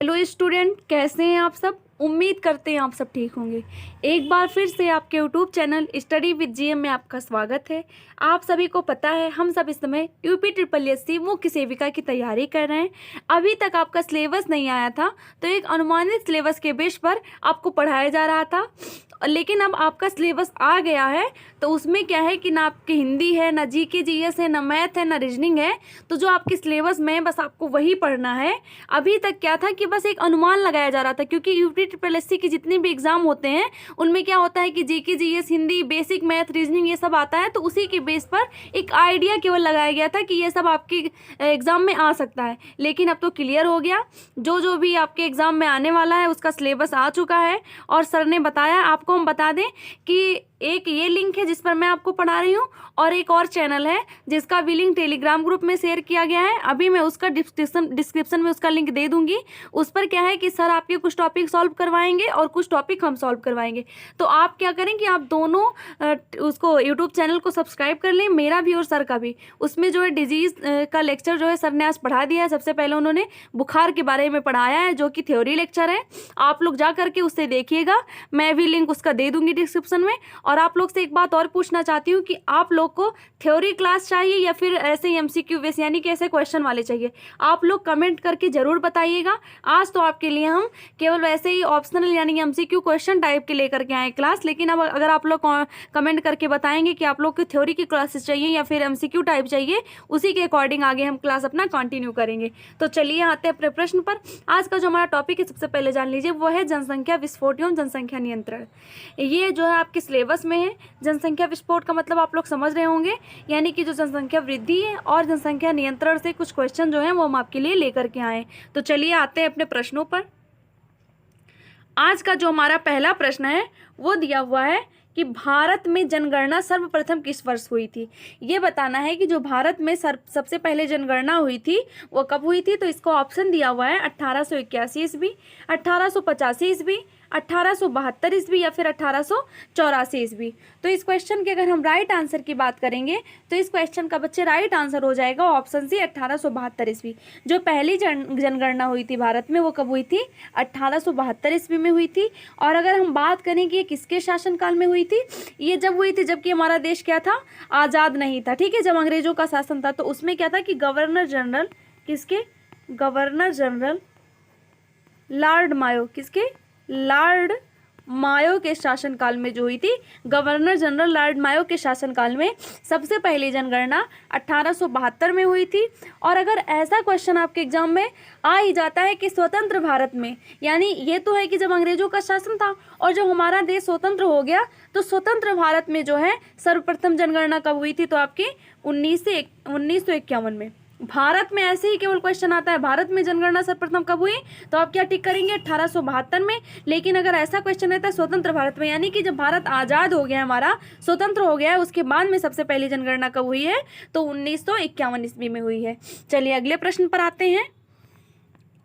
Hello student, कैसे हैं आप सब। उम्मीद करते हैं आप सब ठीक होंगे। एक बार फिर से आपके YouTube channel study with GM में आपका स्वागत है। आप सभी को पता है हम सब इस समय यूपी SSC मुख्य सेविका की तैयारी कर रहे हैं। अभी तक आपका सिलेबस नहीं आया था, तो एक अनुमानित सिलेबस के बेस पर आपको पढ़ाया जा रहा था, लेकिन अब आपका सिलेबस आ गया है। तो उसमें क्या है कि ना आपकी हिंदी है, ना जीके जीएस है, ना मैथ है, ना रीजनिंग है। तो जो आपके सिलेबस में बस आपको वही पढ़ना है। अभी तक क्या था कि बस एक अनुमान लगाया जा रहा था, क्योंकि यूपी SSC के जितने भी एग्जाम होते हैं उनमें क्या होता है कि GK GS, Hindi, basic math, reasoning ये सब आता है। तो उसी के बेस पर एक आइडिया केवल लगाया गया था कि ये सब आपके एग्जाम में आ सकता है। लेकिन अब तो क्लियर हो गया, जो भी आपके एग्जाम में आने वाला है उसका सिलेबस आ चुका है। और सर ने बताया, आपको हम बता दें कि एक ये लिंक है जिस पर मैं आपको पढ़ा रही हूँ, और एक और चैनल है जिसका भी लिंक टेलीग्राम ग्रुप में शेयर किया गया है। अभी मैं उसका डिस्क्रिप्शन में उसका लिंक दे दूंगी। उस पर क्या है कि सर आपके कुछ टॉपिक सॉल्व करवाएंगे और कुछ टॉपिक हम सॉल्व करवाएंगे। तो आप क्या करें कि आप दोनों उसको यूट्यूब चैनल को सब्सक्राइब कर लें, मेरा भी और सर का भी। उसमें जो है डिजीज का लेक्चर जो है सर ने आज पढ़ा दिया है। सबसे पहले उन्होंने बुखार के बारे में पढ़ाया है, जो कि थ्योरी लेक्चर है। आप लोग जा करके उससे देखिएगा, मैं भी लिंक उसका दे दूंगी डिस्क्रिप्शन में। और आप लोग से एक बात और पूछना चाहती हूँ कि आप लोग को थ्योरी क्लास चाहिए या फिर ऐसे ही MCQ बेस यानी कि ऐसे क्वेश्चन वाले चाहिए। आप लोग कमेंट करके जरूर बताइएगा। आज तो आपके लिए हम केवल वैसे ही ऑप्शनल यानी MCQ क्वेश्चन टाइप के लेकर के आए क्लास, लेकिन अब अगर आप लोग कमेंट करके बताएंगे कि आप लोग को थ्योरी की क्लासेस चाहिए या फिर MCQ टाइप चाहिए, उसी के अकॉर्डिंग आगे हम क्लास अपना कंटिन्यू करेंगे। तो चलिए आते हैं अपने प्रश्न पर। आज का जो हमारा टॉपिक है सबसे पहले जान लीजिए, वो है जनसंख्या विस्फोट एवं जनसंख्या नियंत्रण। ये जो है आपके सिलेबस में है। जनसंख्या विस्फोट का मतलब आप लोग समझ रहे होंगे, यानी कि जो जनसंख्या वृद्धि है और जनसंख्या नियंत्रण से कुछ क्वेश्चन जो है वो हम आपके लिए लेकर के आए। तो चलिए आते हैं अपने प्रश्नों पर। आज का जो हमारा पहला प्रश्न है वो दिया हुआ है कि भारत में जनगणना सर्वप्रथम किस वर्ष हुई थी। ये बताना है कि जो भारत में सबसे पहले जनगणना हुई थी वो कब हुई थी। तो इसको ऑप्शन दिया हुआ है 1881 ईस्वी, 1885 ईस्वी, 1872 ईस्वी या फिर 1884 ईस्वी। तो इस क्वेश्चन के अगर हम राइट आंसर की बात करेंगे तो इस क्वेश्चन का बच्चे राइट आंसर हो जाएगा ऑप्शन सी 1872 ईस्वी। जो पहली जनगणना हुई थी भारत में वो कब हुई थी, 1872 ईस्वी में हुई थी। और अगर हम बात करें कि ये किसके शासनकाल में हुई थी, ये जब हुई थी जबकि हमारा देश क्या था, आज़ाद नहीं था। ठीक है, जब अंग्रेजों का शासन था तो उसमें क्या था कि गवर्नर जनरल, किसके, गवर्नर जनरल लॉर्ड मायो, किसके, लॉर्ड मायो के शासनकाल में जो हुई थी, गवर्नर जनरल लॉर्ड मायो के शासनकाल में सबसे पहली जनगणना 1872 में हुई थी। और अगर ऐसा क्वेश्चन आपके एग्जाम में आ ही जाता है कि स्वतंत्र भारत में, यानी ये तो है कि जब अंग्रेजों का शासन था और जब हमारा देश स्वतंत्र हो गया, तो स्वतंत्र भारत में जो है सर्वप्रथम जनगणना कब हुई थी, तो आपकी 1951 में। भारत में ऐसे ही केवल क्वेश्चन आता है भारत में जनगणना सर्वप्रथम कब हुई, तो आप क्या टिक करेंगे 1872 में। लेकिन अगर ऐसा क्वेश्चन रहता है स्वतंत्र भारत में, यानी कि जब भारत आज़ाद हो गया, हमारा स्वतंत्र हो गया है, उसके बाद में सबसे पहली जनगणना कब हुई है, तो 1951 ईस्वी में हुई है। चलिए अगले प्रश्न पर आते हैं।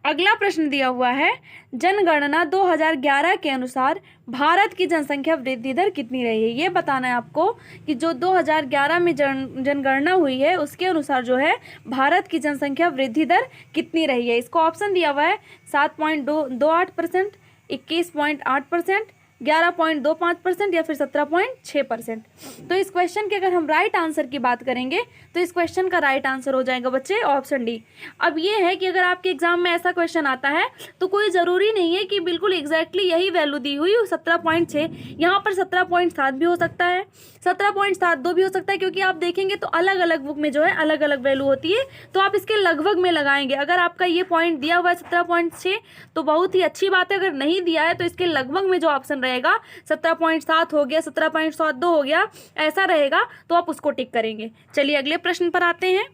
अगला प्रश्न दिया हुआ है, जनगणना 2011 के अनुसार भारत की जनसंख्या वृद्धि दर कितनी रही है। ये बताना है आपको कि जो 2011 में जनगणना हुई है उसके अनुसार जो है भारत की जनसंख्या वृद्धि दर कितनी रही है। इसको ऑप्शन दिया हुआ है 7.28%, 21.8%, 11.25% या फिर 17.6%। तो इस क्वेश्चन के अगर हम राइट आंसर की बात करेंगे तो इस क्वेश्चन का राइट आंसर हो जाएगा बच्चे ऑप्शन डी। अब ये है कि अगर आपके एग्जाम में ऐसा क्वेश्चन आता है तो कोई ज़रूरी नहीं है कि बिल्कुल एग्जैक्टली यही वैल्यू दी हुई 17.6, यहाँ पर 17.7 भी हो सकता है, 17.72 भी हो सकता है, क्योंकि आप देखेंगे तो अलग अलग बुक में जो है अलग अलग वैल्यू होती है। तो आप इसके लगभग में लगाएंगे। अगर आपका ये पॉइंट दिया हुआ है 17.6 तो बहुत ही अच्छी बात है, अगर नहीं दिया है तो इसके लगभग में जो ऑप्शन रहेगा 17.7 हो गया, 17.72 हो गया, ऐसा रहेगा तो आप उसको टिक करेंगे। चलिए अगले प्रश्न पर आते हैं।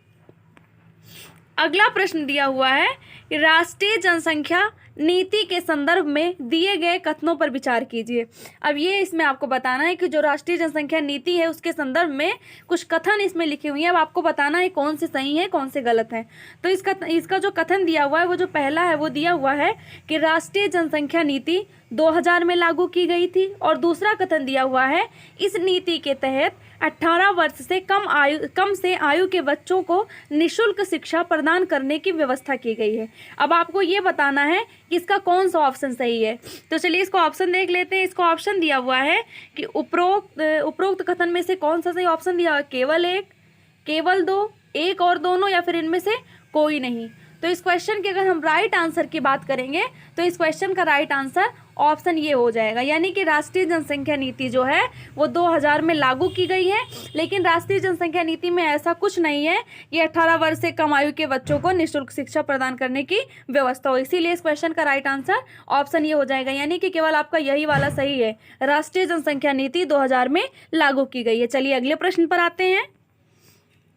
अगला प्रश्न दिया हुआ है कि राष्ट्रीय जनसंख्या नीति के संदर्भ में दिए गए कथनों पर विचार कीजिए। अब ये इसमें आपको बताना है कि जो राष्ट्रीय जनसंख्या नीति है उसके संदर्भ में कुछ कथन इसमें लिखे हुए हैं। अब आपको बताना है कौन से सही है कौन से गलत है। तो इसका जो कथन दिया हुआ है वो जो पहला है वो दिया हुआ है कि राष्ट्रीय जनसंख्या नीति 2000 में लागू की गई थी। और दूसरा कथन दिया हुआ है इस नीति के तहत 18 वर्ष से कम से आयु के बच्चों को निःशुल्क शिक्षा प्रदान करने की व्यवस्था की गई है। अब आपको ये बताना है किसका कौन सा ऑप्शन सही है। तो चलिए इसको ऑप्शन देख लेते हैं। इसको ऑप्शन दिया हुआ है कि उपरोक्त कथन में से कौन सा सही ऑप्शन दिया हुआ है, केवल एक, केवल दो, एक और दोनों, या फिर इनमें से कोई नहीं। तो इस क्वेश्चन के अगर हम राइट आंसर की बात करेंगे तो इस क्वेश्चन का राइट आंसर ऑप्शन ये हो जाएगा, यानी कि राष्ट्रीय जनसंख्या नीति जो है वो 2000 में लागू की गई है। लेकिन राष्ट्रीय जनसंख्या नीति में ऐसा कुछ नहीं है कि 18 वर्ष से कम आयु के बच्चों को निःशुल्क शिक्षा प्रदान करने की व्यवस्था हो। इसीलिए इस क्वेश्चन का राइट आंसर ऑप्शन ये हो जाएगा, यानी कि केवल आपका यही वाला सही है, राष्ट्रीय जनसंख्या नीति 2000 में लागू की गई है। चलिए अगले प्रश्न पर आते हैं।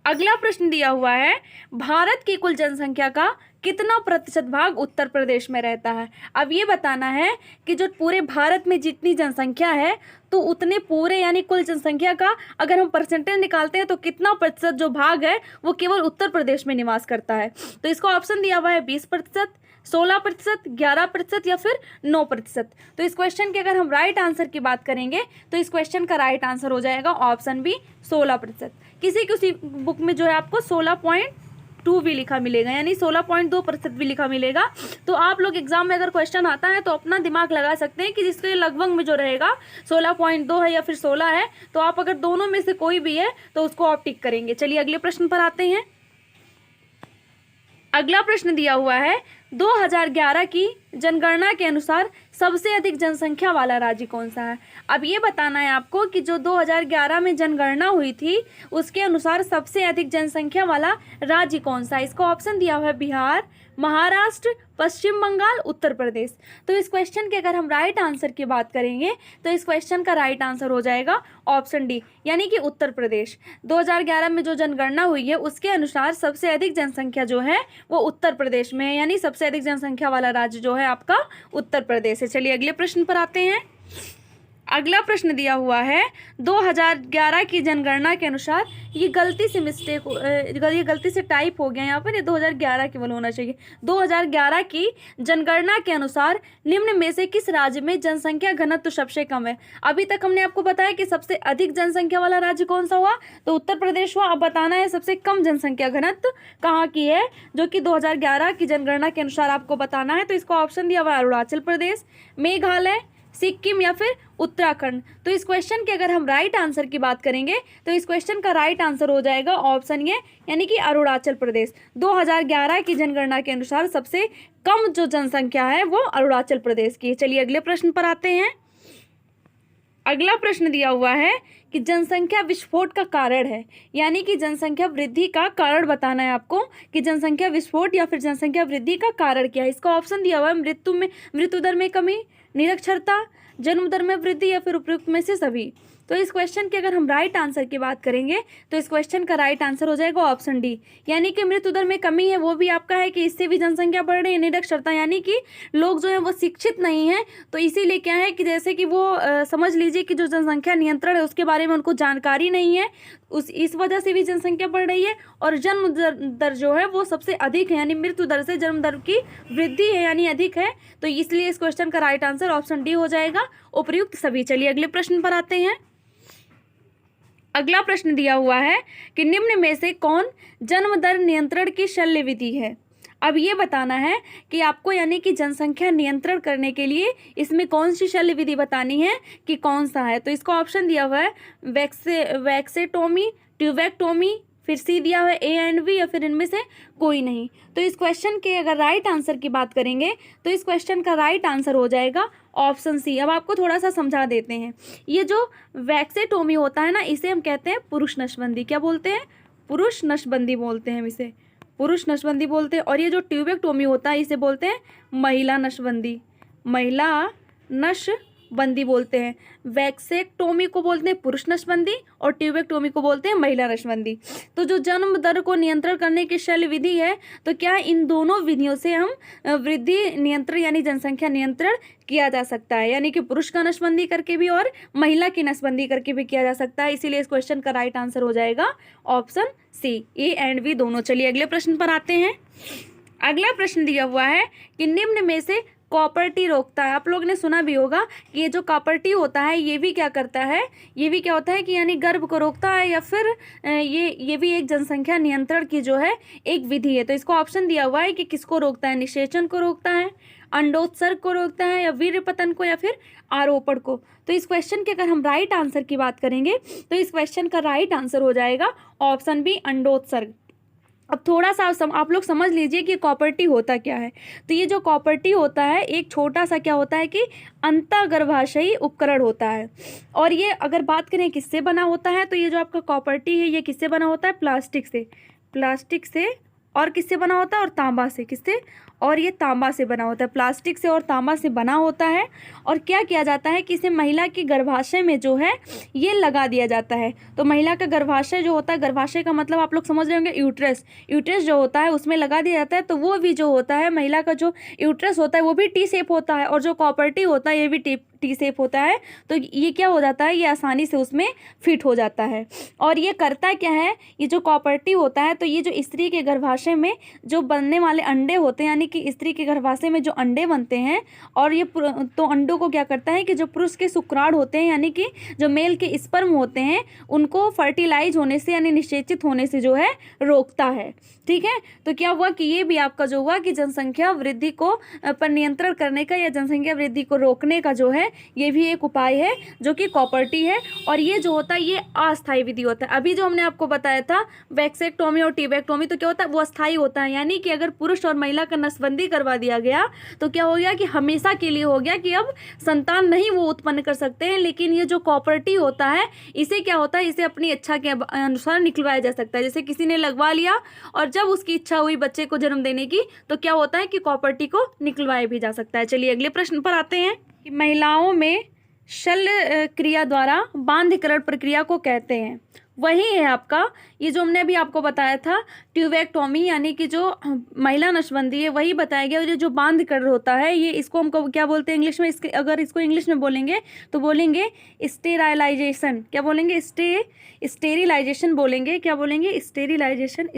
अगला प्रश्न दिया हुआ है, भारत की कुल जनसंख्या का कितना प्रतिशत भाग उत्तर प्रदेश में रहता है। अब ये बताना है कि जो पूरे भारत में जितनी जनसंख्या है तो उतने पूरे यानी कुल जनसंख्या का अगर हम परसेंटेज निकालते हैं तो कितना प्रतिशत जो भाग है वो केवल उत्तर प्रदेश में निवास करता है। तो इसको ऑप्शन दिया हुआ है 20%, 16%, 11% या फिर 9%। तो इस क्वेश्चन के अगर हम राइट आंसर की बात करेंगे तो इस क्वेश्चन का राइट आंसर हो जाएगा ऑप्शन बी 16%। किसी किसी बुक में जो है आपको 16.2 भी लिखा मिलेगा, यानी 16.2% भी लिखा मिलेगा। तो आप लोग एग्जाम में अगर क्वेश्चन आता है तो अपना दिमाग लगा सकते हैं कि जिसके लगभग में जो रहेगा 16.2 है या फिर 16 है, तो आप अगर दोनों में से कोई भी है तो उसको आप टिक करेंगे। चलिए अगले प्रश्न पर आते हैं। अगला प्रश्न दिया हुआ है, 2011 की जनगणना के अनुसार सबसे अधिक जनसंख्या वाला राज्य कौन सा है। अब ये बताना है आपको कि जो 2011 में जनगणना हुई थी उसके अनुसार सबसे अधिक जनसंख्या वाला राज्य कौन सा है। इसको ऑप्शन दिया हुआ है बिहार, महाराष्ट्र, पश्चिम बंगाल, उत्तर प्रदेश। तो इस क्वेश्चन के अगर हम राइट आंसर की बात करेंगे तो इस क्वेश्चन का राइट आंसर हो जाएगा ऑप्शन डी, यानी कि उत्तर प्रदेश। 2011 में जो जनगणना हुई है उसके अनुसार सबसे अधिक जनसंख्या जो है वो उत्तर प्रदेश में है, यानी सबसे अधिक जनसंख्या वाला राज्य जो है आपका उत्तर प्रदेश है। चलिए अगले प्रश्न पर आते हैं। अगला प्रश्न दिया हुआ है, 2011 की जनगणना के अनुसार, ये गलती से ये गलती से टाइप हो गया यहाँ पर, ये 2011 केवल होना चाहिए। 2011 की जनगणना के अनुसार निम्न में से किस राज्य में जनसंख्या घनत्व सबसे कम है। अभी तक हमने आपको बताया कि सबसे अधिक जनसंख्या वाला राज्य कौन सा हुआ, तो उत्तर प्रदेश हुआ। अब बताना है सबसे कम जनसंख्या घनत्व कहाँ की है, जो कि 2011 की जनगणना के अनुसार आपको बताना है। तो इसको ऑप्शन दिया हुआ है अरुणाचल प्रदेश, मेघालय, सिक्किम या फिर उत्तराखंड। तो इस क्वेश्चन के अगर हम राइट आंसर की बात करेंगे तो इस क्वेश्चन का राइट आंसर हो जाएगा ऑप्शन ए, यानी कि अरुणाचल प्रदेश। 2011 की जनगणना के अनुसार सबसे कम जो जनसंख्या है वो अरुणाचल प्रदेश की है। चलिए अगले प्रश्न पर आते हैं। अगला प्रश्न दिया हुआ है कि जनसंख्या विस्फोट का कारण है, यानी कि जनसंख्या वृद्धि का कारण बताना है आपको कि जनसंख्या विस्फोट या फिर जनसंख्या वृद्धि का कारण क्या है। इसका ऑप्शन दिया हुआ है मृत्यु दर में कमी, निरक्षरता, जन्म दर में वृद्धि या फिर उपयुक्त में से सभी। तो इस क्वेश्चन के अगर हम राइट आंसर की बात करेंगे तो इस क्वेश्चन का राइट आंसर हो जाएगा ऑप्शन डी, यानी कि मृत्यु दर में कमी है वो भी आपका है कि इससे भी जनसंख्या बढ़ रही है। निरक्षरता यानी कि लोग जो है वो शिक्षित नहीं है, तो इसीलिए क्या है कि जैसे कि वो समझ लीजिए कि जो जनसंख्या नियंत्रण है उसके बारे में उनको जानकारी नहीं है, इस वजह से भी जनसंख्या बढ़ रही है। और जन्म दर जो है वो सबसे अधिक है, यानी मृत्यु दर से जन्म दर की वृद्धि है यानी अधिक है। तो इसलिए इस क्वेश्चन का राइट आंसर ऑप्शन डी हो जाएगा, उपयुक्त सभी। चलिए अगले प्रश्न पर आते हैं। अगला प्रश्न दिया हुआ है कि निम्न में से कौन जन्म दर नियंत्रण की शल्य विधि है। अब ये बताना है कि आपको यानी कि जनसंख्या नियंत्रण करने के लिए इसमें कौन सी शल्य विधि बतानी है कि कौन सा है। तो इसको ऑप्शन दिया हुआ है वैक्सेटोमी, ट्यूबेक्टोमी, फिर सी दिया हुआ है ए एंड बी या फिर इनमें से कोई नहीं। तो इस क्वेश्चन के अगर राइट आंसर की बात करेंगे तो इस क्वेश्चन का राइट आंसर हो जाएगा ऑप्शन सी। अब आपको थोड़ा सा समझा देते हैं। ये जो वैक्सेटोमी होता है ना, इसे हम कहते हैं पुरुष नसबंदी। क्या बोलते हैं? पुरुष नसबंदी बोलते हैं, हम इसे पुरुष नसबंदी बोलते हैं। और ये जो ट्यूबेक्टोमी होता है इसे बोलते हैं महिला नसबंदी, महिला नसबंदी बोलते हैं। वैक्सेक्टोमी को बोलते हैं पुरुष नसबंदी और ट्यूबेक्टोमी को बोलते हैं महिला नसबंदी। तो जो जन्म दर को नियंत्रण करने की शल्य विधि है, तो क्या इन दोनों विधियों से हम वृद्धि नियंत्रण यानी जनसंख्या नियंत्रण किया जा सकता है, यानी कि पुरुष का नसबंदी करके भी और महिला की नसबंदी करके भी किया जा सकता है। इसीलिए इस क्वेश्चन का राइट आंसर हो जाएगा option C, A and B दोनों। चलिए अगले प्रश्न पर आते हैं। अगला प्रश्न दिया हुआ है कि निम्न में से कॉपर्टी रोकता है। आप लोग ने सुना भी होगा कि ये जो कॉपर्टी होता है ये भी क्या करता है, ये भी क्या होता है कि यानी गर्भ को रोकता है या फिर ये भी एक जनसंख्या नियंत्रण की जो है एक विधि है। तो इसको ऑप्शन दिया हुआ है कि किसको रोकता है, निषेचन को रोकता है, अंडोत्सर्ग को रोकता है, या वीर्य पतन को, या फिर आरोपण को। तो इस क्वेश्चन के अगर हम राइट आंसर की बात करेंगे तो इस क्वेश्चन का राइट आंसर हो जाएगा ऑप्शन बी, अंडोत्सर्ग। अब थोड़ा सा आप लोग समझ लीजिए कि कॉपर्टी होता क्या है। तो ये जो कॉपर्टी होता है एक छोटा सा क्या होता है कि अंतःगर्भाशयी उपकरण होता है। और ये अगर बात करें किससे बना होता है, तो ये जो आपका कॉपर्टी है ये किससे बना होता है, प्लास्टिक से और किससे बना होता है, और तांबा से। किससे, और ये तांबा से बना होता है, प्लास्टिक से और तांबा से बना होता है। और क्या किया जाता है कि इसे महिला के गर्भाशय में जो है ये लगा दिया जाता है। तो महिला का गर्भाशय जो होता है, गर्भाशय का मतलब आप लोग समझ रहे होंगे यूट्रस जो होता है उसमें लगा दिया जाता है। तो वो भी जो होता है महिला का जो यूट्रस होता है वो भी टी शेप होता है, और जो कॉपर्टी होता है ये भी टी शेप होता है। तो ये क्या हो जाता है, ये आसानी से उसमें फिट हो जाता है। और ये करता क्या है, ये जो कॉपर्टी होता है तो ये जो स्त्री के गर्भाशय में जो बनने वाले अंडे होते हैं, यानी कि स्त्री के गर्भाशय में जो अंडे बनते हैं, और ये तो अंडों को क्या करता है कि जो पुरुष के शुक्राणु होते हैं, यानी कि जो मेल के स्पर्म होते हैं, उनको फर्टिलाइज होने से यानी निषेचित होने से जो है रोकता है। ठीक है, तो क्या हुआ कि ये भी आपका जो हुआ कि जनसंख्या वृद्धि को पर नियंत्रण करने का या जनसंख्या वृद्धि को रोकने का जो है ये भी एक उपाय है जो कि कॉपर्टी है। और ये जो होता है ये अस्थायी विधि होता है। अभी जो हमने आपको बताया था वैक्सेक्टोमी और टीबैक्टोमी, तो क्या होता है वो अस्थायी होता है, यानी कि अगर पुरुष और महिला का नसबंदी करवा दिया गया तो क्या हो गया कि हमेशा के लिए हो गया कि अब संतान नहीं वो उत्पन्न कर सकते हैं। लेकिन ये जो कॉपर्टी होता है इसे क्या होता है, इसे अपनी इच्छा के अनुसार निकलवाया जा सकता है। जैसे किसी ने लगवा लिया और जब उसकी इच्छा हुई बच्चे को जन्म देने की तो क्या होता है कि कॉपर्टी को निकलवाया भी जा सकता है। चलिए अगले प्रश्न पर आते हैं कि महिलाओं में शल्य क्रिया द्वारा बांधकरण प्रक्रिया को कहते हैं। वही है आपका ये जो हमने अभी आपको बताया था ट्यूबेक्टोमी, यानी कि जो महिला नसबंदी है वही बताया गया। और जो बांधकरण होता है ये इसको हमको क्या बोलते हैं इंग्लिश में, अगर इसको इंग्लिश में बोलेंगे तो बोलेंगे स्टेराइलाइजेशन। क्या बोलेंगे, स्टेरिलाइजेशन बोलेंगे। क्या बोलेंगे, स्टेरिलाइजेशन।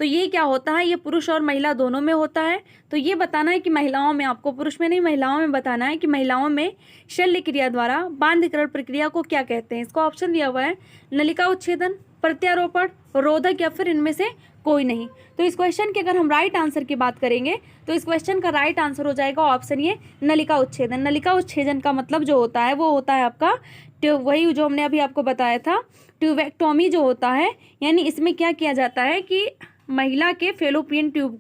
तो ये क्या होता है, ये पुरुष और महिला दोनों में होता है। तो ये बताना है कि महिलाओं में, आपको पुरुष में नहीं महिलाओं में बताना है कि महिलाओं में शल्य क्रिया द्वारा बांधकरण प्रक्रिया को क्या कहते हैं। इसको ऑप्शन दिया हुआ है नलिका उच्छेदन, प्रत्यारोपण, रोधक, या फिर इनमें से कोई नहीं। तो इस क्वेश्चन के अगर हम राइट आंसर की बात करेंगे तो इस क्वेश्चन का राइट आंसर हो जाएगा ऑप्शन ये, नलिका उच्छेदन। नलिका उच्छेदन का मतलब जो होता है वो होता है आपका वही जो हमने अभी आपको बताया था ट्यूबेक्टोमी जो होता है। यानी इसमें क्या किया जाता है कि महिला के फेलोपियन ट्यूब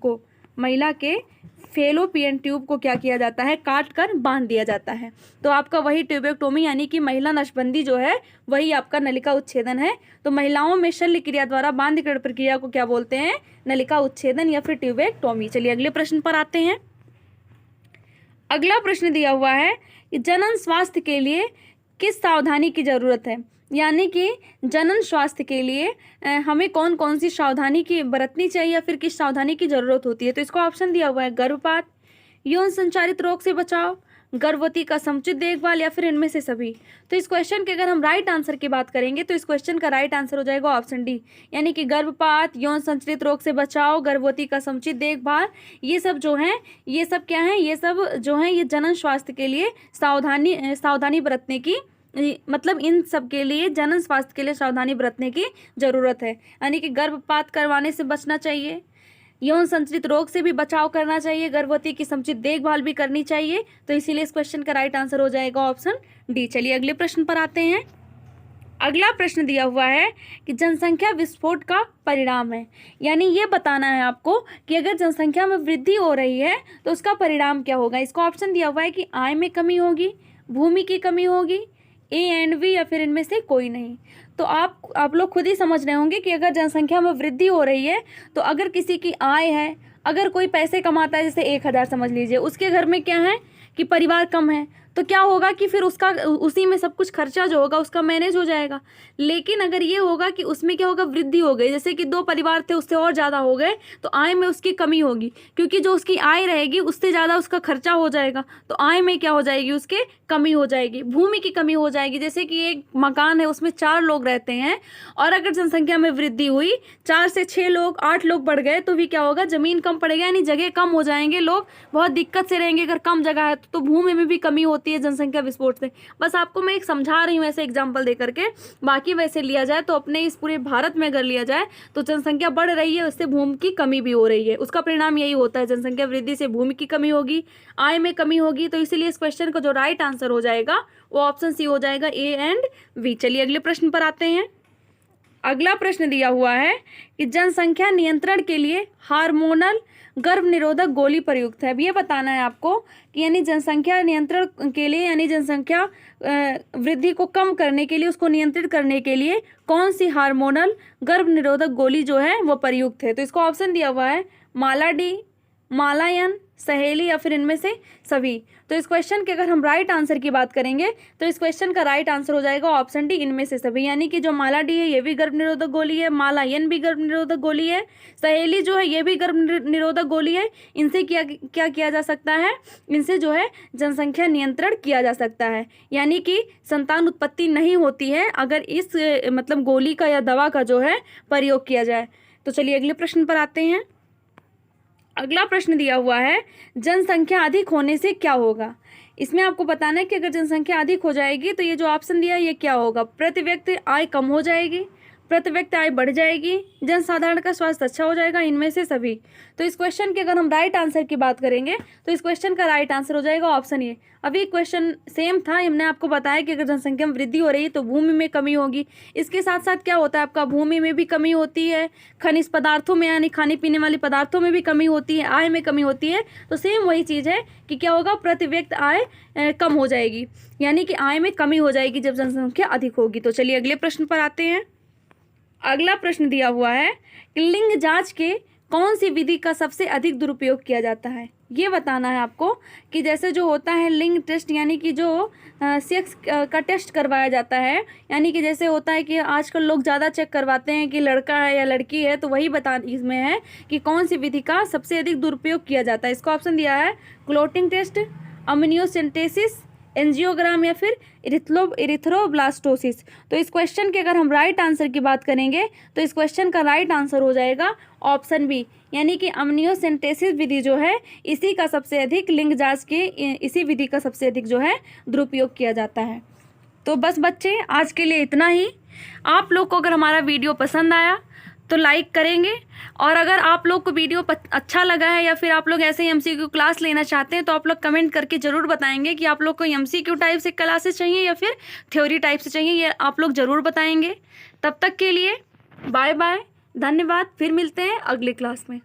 को क्या किया जाता है, काट कर बांध दिया जाता है। तो आपका वही ट्यूबेक्टोमी यानी कि महिला नसबंदी जो है वही आपका नलिका उच्छेदन है। तो महिलाओं में शल्य क्रिया द्वारा बांधकरण प्रक्रिया को क्या बोलते हैं, नलिका उच्छेदन या फिर ट्यूबेक्टोमी। चलिए अगले प्रश्न पर आते हैं। अगला प्रश्न दिया हुआ है कि जनन स्वास्थ्य के लिए किस सावधानी की जरूरत है, यानी कि जनन स्वास्थ्य के लिए हमें कौन कौन सी सावधानी की बरतनी चाहिए या फिर किस सावधानी की जरूरत होती है। तो इसको ऑप्शन दिया हुआ है गर्भपात, यौन संचारित रोग से बचाव, गर्भवती का समुचित देखभाल, या फिर इनमें से सभी। तो इस क्वेश्चन के अगर हम राइट आंसर की बात करेंगे तो इस क्वेश्चन का राइट आंसर हो जाएगा ऑप्शन डी, यानी कि गर्भपात, यौन संचारित रोग से बचाव, गर्भवती का समुचित देखभाल, ये सब जो हैं ये सब क्या है, ये सब जो है ये जनन स्वास्थ्य के लिए सावधानी बरतने की मतलब इन सब के लिए जनन स्वास्थ्य के लिए सावधानी बरतने की जरूरत है। यानी कि गर्भपात करवाने से बचना चाहिए, यौन संचारित रोग से भी बचाव करना चाहिए, गर्भवती की समुचित देखभाल भी करनी चाहिए। तो इसीलिए इस क्वेश्चन का राइट आंसर हो जाएगा ऑप्शन डी। चलिए अगले प्रश्न पर आते हैं। अगला प्रश्न दिया हुआ है कि जनसंख्या विस्फोट का परिणाम है, यानी ये बताना है आपको कि अगर जनसंख्या में वृद्धि हो रही है तो उसका परिणाम क्या होगा। इसको ऑप्शन दिया हुआ है कि आय में कमी होगी, भूमि की कमी होगी, ए एंड बी, या फिर इनमें से कोई नहीं। तो आप लोग खुद ही समझ रहे होंगे कि अगर जनसंख्या में वृद्धि हो रही है तो अगर किसी की आय है, अगर कोई पैसे कमाता है जैसे 1000 समझ लीजिए, उसके घर में क्या है कि परिवार कम है, तो क्या होगा कि फिर उसका उसी में सब कुछ खर्चा जो होगा उसका मैनेज हो जाएगा। लेकिन अगर ये होगा कि उसमें क्या होगा, वृद्धि हो गई, जैसे कि 2 परिवार थे उससे और ज़्यादा हो गए, तो आय में उसकी कमी होगी, क्योंकि जो उसकी आय रहेगी उससे ज़्यादा उसका खर्चा हो जाएगा, तो आय में क्या हो जाएगी, उसके कमी हो जाएगी। भूमि की कमी हो जाएगी, जैसे कि एक मकान है उसमें 4 लोग रहते हैं और अगर जनसंख्या में वृद्धि हुई 4 से 6 लोग 8 लोग बढ़ गए तो भी क्या होगा, ज़मीन कम पड़ेगा, यानी जगह कम हो जाएंगे, लोग बहुत दिक्कत से रहेंगे। अगर कम जगह है तो भूमि में भी कमी होती होती है जनसंख्या विस्फोट से। बस आपको मैं एक समझा रही हूँ ऐसे एग्जाम्पल दे करके, बाकी वैसे लिया जाए तो अपने इस पूरे भारत में अगर लिया जाए तो जनसंख्या बढ़ रही है, उससे भूमि की कमी भी हो रही है। उसका परिणाम यही होता है, जनसंख्या वृद्धि से भूमि की कमी होगी, आय में कमी होगी। तो इसीलिए इस क्वेश्चन का जो राइट आंसर हो जाएगा वो ऑप्शन सी हो जाएगा, ए एंड बी। चलिए अगले प्रश्न पर आते हैं। अगला प्रश्न दिया हुआ है कि जनसंख्या नियंत्रण के लिए हार्मोनल गर्भ निरोधक गोली प्रयुक्त है। अब ये बताना है आपको कि यानी जनसंख्या नियंत्रण के लिए, यानी जनसंख्या वृद्धि को कम करने के लिए, उसको नियंत्रित करने के लिए कौन सी हार्मोनल गर्भ निरोधक गोली जो है वो प्रयुक्त है। तो इसको ऑप्शन दिया हुआ है माला डी, मालायन, सहेली या फिर इनमें से सभी। तो इस क्वेश्चन के अगर हम राइट आंसर की बात करेंगे तो इस क्वेश्चन का राइट आंसर हो जाएगा ऑप्शन डी, इनमें से सभी। यानी कि जो माला डी है ये भी गर्भ निरोधक गोली है, मालायन भी गर्भ निरोधक गोली है, सहेली जो है ये भी गर्भ निरोधक गोली है। इनसे क्या किया जा सकता है, इनसे जो है जनसंख्या नियंत्रण किया जा सकता है, यानी कि संतान उत्पत्ति नहीं होती है अगर इस मतलब गोली का या दवा का जो है प्रयोग किया जाए। तो चलिए अगले प्रश्न पर आते हैं। अगला प्रश्न दिया हुआ है जनसंख्या अधिक होने से क्या होगा। इसमें आपको बताना है कि अगर जनसंख्या अधिक हो जाएगी तो ये जो ऑप्शन दिया है ये क्या होगा। प्रति व्यक्ति आय कम हो जाएगी, प्रति व्यक्ति आय बढ़ जाएगी, जनसाधारण का स्वास्थ्य अच्छा हो जाएगा, इनमें से सभी। तो इस क्वेश्चन के अगर हम राइट आंसर की बात करेंगे तो इस क्वेश्चन का राइट आंसर हो जाएगा ऑप्शन ए। अभी क्वेश्चन सेम था, हमने आपको बताया कि अगर जनसंख्या में वृद्धि हो रही है तो भूमि में कमी होगी। इसके साथ साथ क्या होता है, आपका भूमि में भी कमी होती है, खनिज पदार्थों में यानी खाने पीने वाले पदार्थों में भी कमी होती है, आय में कमी होती है। तो सेम वही चीज़ है कि क्या होगा, प्रति व्यक्ति आय कम हो जाएगी, यानी कि आय में कमी हो जाएगी जब जनसंख्या अधिक होगी। तो चलिए अगले प्रश्न पर आते हैं। अगला प्रश्न दिया हुआ है कि लिंग जांच के कौन सी विधि का सबसे अधिक दुरुपयोग किया जाता है। ये बताना है आपको कि जैसे जो होता है लिंग टेस्ट, यानी कि जो सेक्स का टेस्ट करवाया जाता है, यानी कि जैसे होता है कि आजकल लोग ज़्यादा चेक करवाते हैं कि लड़का है या लड़की है, तो वही बता इसमें है कि कौन सी विधि का सबसे अधिक दुरुपयोग किया जाता है। इसको ऑप्शन दिया है क्लोटिंग टेस्ट, अम्नियोसेंटेसिस, एंजियोग्राम या फिर इरिथ्रोब्लास्टोसिस। तो इस क्वेश्चन के अगर हम राइट आंसर की बात करेंगे तो इस क्वेश्चन का राइट आंसर हो जाएगा ऑप्शन बी, यानी कि अम्नियोसेंटेसिस विधि जो है इसी का सबसे अधिक लिंग जांच के इसी विधि का सबसे अधिक जो है दुरुपयोग किया जाता है। तो बस बच्चे आज के लिए इतना ही। आप लोग को अगर हमारा वीडियो पसंद आया तो लाइक करेंगे, और अगर आप लोग को वीडियो अच्छा लगा है या फिर आप लोग ऐसे ही एमसीक्यू क्लास लेना चाहते हैं तो आप लोग कमेंट करके ज़रूर बताएंगे कि आप लोग को एमसीक्यू टाइप से क्लासेस चाहिए या फिर थ्योरी टाइप से चाहिए, ये आप लोग ज़रूर बताएंगे। तब तक के लिए बाय बाय, धन्यवाद। फिर मिलते हैं अगले क्लास में।